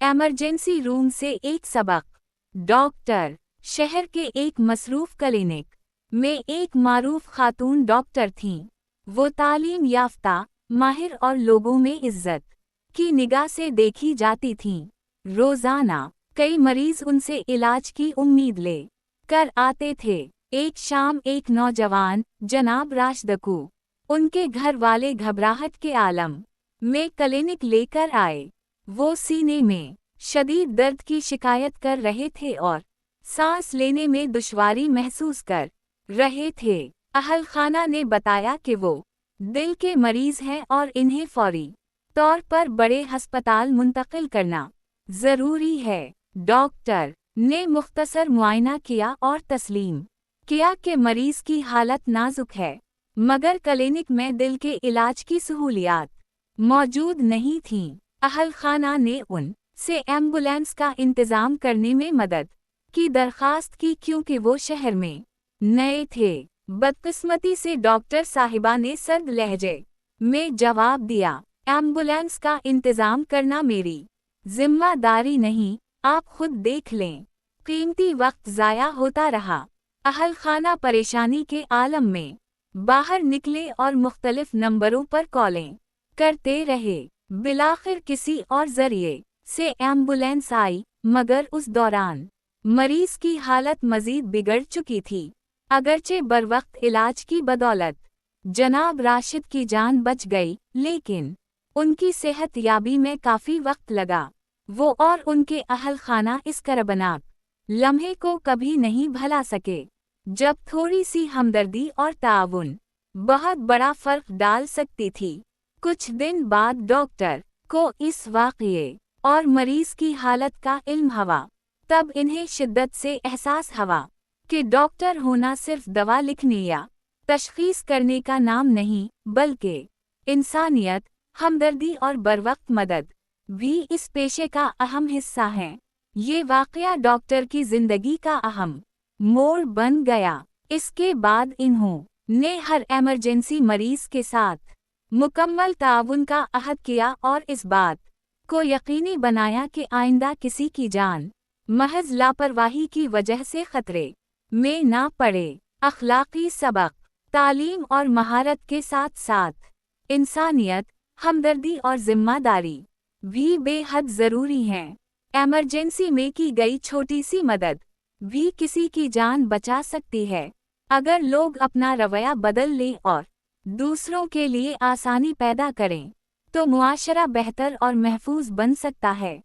Emergency room से एक सबक। डॉक्टर। शहर के एक मसरूफ क्लिनिक में एक मारूफ खातून डॉक्टर थीं। वो तालीम याफ्ता, माहिर और लोगों में इज्जत की निगाह से देखी जाती थीं। रोजाना कई मरीज उनसे इलाज की उम्मीद ले कर आते थे। एक शाम एक नौजवान, जनाब राशदकू, उनके घर वाले घबराहट के आलम में क्लिनिक लेकर आए। वो सीने में शदीद दर्द की शिकायत कर रहे थे और सांस लेने में दुश्वारी महसूस कर रहे थे। अहल खाना ने बताया कि वो दिल के मरीज हैं और इन्हें फौरी तौर पर बड़े अस्पताल मुंतकिल करना ज़रूरी है। डॉक्टर ने मुख्तसर मुआयना किया और तस्लीम किया कि मरीज की हालत नाजुक है, मगर क्लिनिक में दिल के इलाज की सहूलियात मौजूद नहीं थीं। अहल खाना ने उन से एम्बुलेंस का इंतज़ाम करने में मदद की दरख्वास्त की क्योंकि वो शहर में नए थे। बदकिस्मती से डॉक्टर साहिबा ने सर्द लहजे में जवाब दिया, एम्बुलेंस का इंतज़ाम करना मेरी जिम्मेदारी नहीं, आप खुद देख लें। कीमती वक्त ज़ाया होता रहा। अहल खाना परेशानी के आलम में बाहर निकले और मुख्तलिफ नंबरों पर कॉलें करते रहे। बिलाखिर किसी और जरिए से एम्बुलेंस आई, मगर उस दौरान मरीज की हालत मजीद बिगड़ चुकी थी। अगरचे बरवक्त इलाज की बदौलत जनाब राशिद की जान बच गई, लेकिन उनकी सेहत याबी में काफ़ी वक्त लगा। वो और उनके अहल खाना इस करबनाक लम्हे को कभी नहीं भुला सके, जब थोड़ी सी हमदर्दी और ताउन बहुत बड़ा फ़र्क डाल सकती थी। कुछ दिन बाद डॉक्टर को इस वाक़ये और मरीज की हालत का इल्म हुआ। तब इन्हें शिद्दत से एहसास हुआ कि डॉक्टर होना सिर्फ दवा लिखने या तशख़ीस करने का नाम नहीं, बल्कि इंसानियत, हमदर्दी और बरवक्त मदद भी इस पेशे का अहम हिस्सा है। ये वाक़या डॉक्टर की ज़िंदगी का अहम मोड़ बन गया। इसके बाद इन्होंने हर इमरजेंसी मरीज के साथ मुकम्मल ताउन का अहद किया और इस बात को यकीनी बनाया कि आइंदा किसी की जान महज लापरवाही की वजह से खतरे में ना पड़े। अखलाकी सबक। तालीम और महारत के साथ साथ इंसानियत, हमदर्दी और जिम्मेदारी भी बेहद ज़रूरी हैं। इमरजेंसी में की गई छोटी सी मदद भी किसी की जान बचा सकती है। अगर लोग अपना रवैया बदल लें और दूसरों के लिए आसानी पैदा करें, तो मुआशरा बेहतर और महफूज बन सकता है।